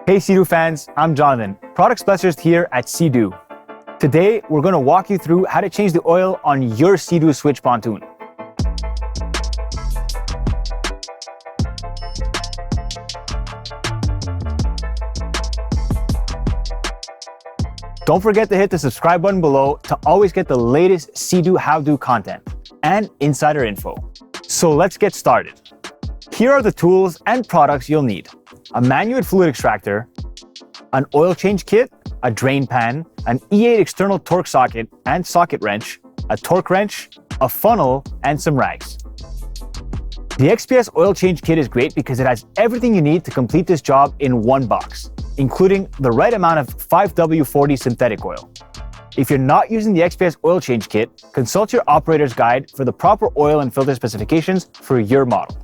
Hey Sea-Doo fans, I'm Jonathan, product specialist here at Sea-Doo. Today, we're going to walk you through how to change the oil on your Sea-Doo switch pontoon. Don't forget to hit the subscribe button below to always get the latest Sea-Doo how-to content and insider info. So let's get started. Here are the tools and products you'll need: a manual fluid extractor, an oil change kit, a drain pan, an E8 external torque socket and socket wrench, a torque wrench, a funnel, and some rags. The XPS Oil Change Kit is great because it has everything you need to complete this job in one box, including the right amount of 5W40 synthetic oil. If you're not using the XPS Oil Change Kit, consult your operator's guide for the proper oil and filter specifications for your model.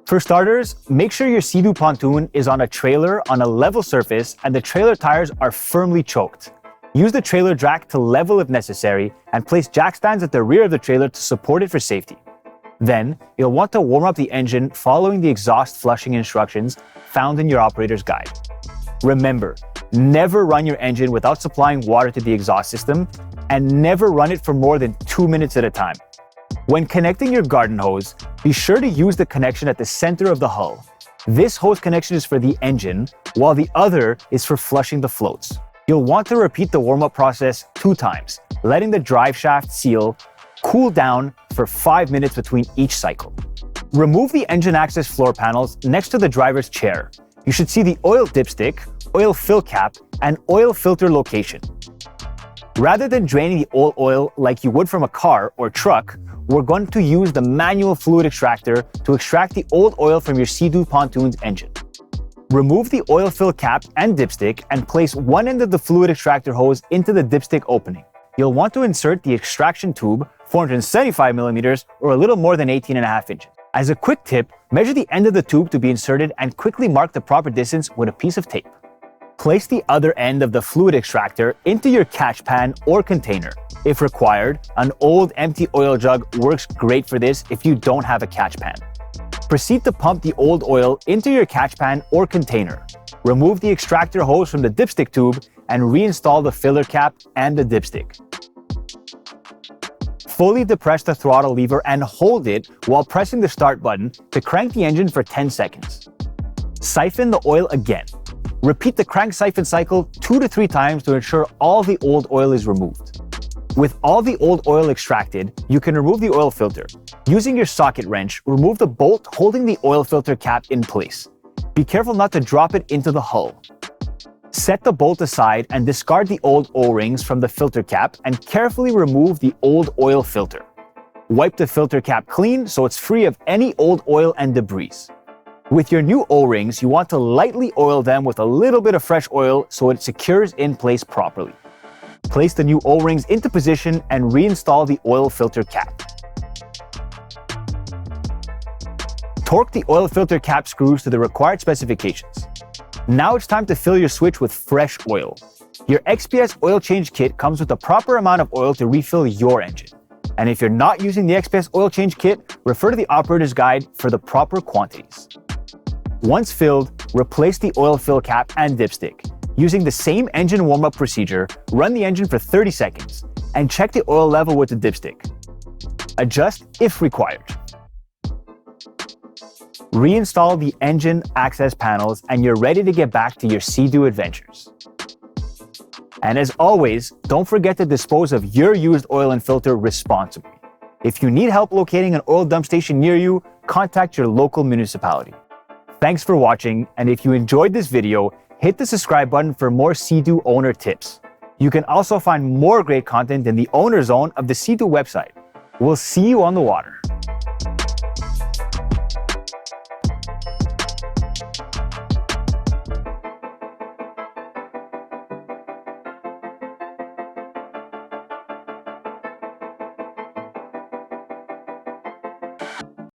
For starters, make sure your Sea-Doo pontoon is on a trailer on a level surface and the trailer tires are firmly choked. Use the trailer jack to level if necessary and place jack stands at the rear of the trailer to support it for safety. Then, you'll want to warm up the engine following the exhaust flushing instructions found in your operator's guide. Remember, never run your engine without supplying water to the exhaust system, and never run it for more than 2 minutes at a time. When connecting your garden hose, be sure to use the connection at the center of the hull. This hose connection is for the engine, while the other is for flushing the floats. You'll want to repeat the warm-up process 2 times, letting the drive shaft seal cool down for 5 minutes between each cycle. Remove the engine access floor panels next to the driver's chair. You should see the oil dipstick, oil fill cap, and oil filter location. Rather than draining the old oil like you would from a car or truck, we're going to use the manual fluid extractor to extract the old oil from your Sea-Doo pontoon's engine. Remove the oil fill cap and dipstick and place one end of the fluid extractor hose into the dipstick opening. You'll want to insert the extraction tube, 475 millimeters or a little more than 18.5 inches. As a quick tip, measure the end of the tube to be inserted and quickly mark the proper distance with a piece of tape. Place the other end of the fluid extractor into your catch pan or container. If required, an old empty oil jug works great for this if you don't have a catch pan. Proceed to pump the old oil into your catch pan or container. Remove the extractor hose from the dipstick tube and reinstall the filler cap and the dipstick. Fully depress the throttle lever and hold it while pressing the start button to crank the engine for 10 seconds. Siphon the oil again. Repeat the crank siphon cycle 2 to 3 times to ensure all the old oil is removed. With all the old oil extracted, you can remove the oil filter. Using your socket wrench, remove the bolt holding the oil filter cap in place. Be careful not to drop it into the hull. Set the bolt aside and discard the old O-rings from the filter cap and carefully remove the old oil filter. Wipe the filter cap clean so it's free of any old oil and debris. With your new O-rings, you want to lightly oil them with a little bit of fresh oil so it secures in place properly. Place the new O-rings into position and reinstall the oil filter cap. Torque the oil filter cap screws to the required specifications. Now it's time to fill your switch with fresh oil. Your XPS Oil Change Kit comes with the proper amount of oil to refill your engine. And if you're not using the XPS Oil Change Kit, refer to the operator's guide for the proper quantities. Once filled, replace the oil fill cap and dipstick. Using the same engine warm-up procedure, run the engine for 30 seconds and check the oil level with the dipstick. Adjust if required. Reinstall the engine access panels and you're ready to get back to your Sea-Doo adventures. And as always, don't forget to dispose of your used oil and filter responsibly. If you need help locating an oil dump station near you, contact your local municipality. Thanks for watching, and if you enjoyed this video, hit the subscribe button for more Sea-Doo owner tips. You can also find more great content in the owner zone of the Sea-Doo website. We'll see you on the water.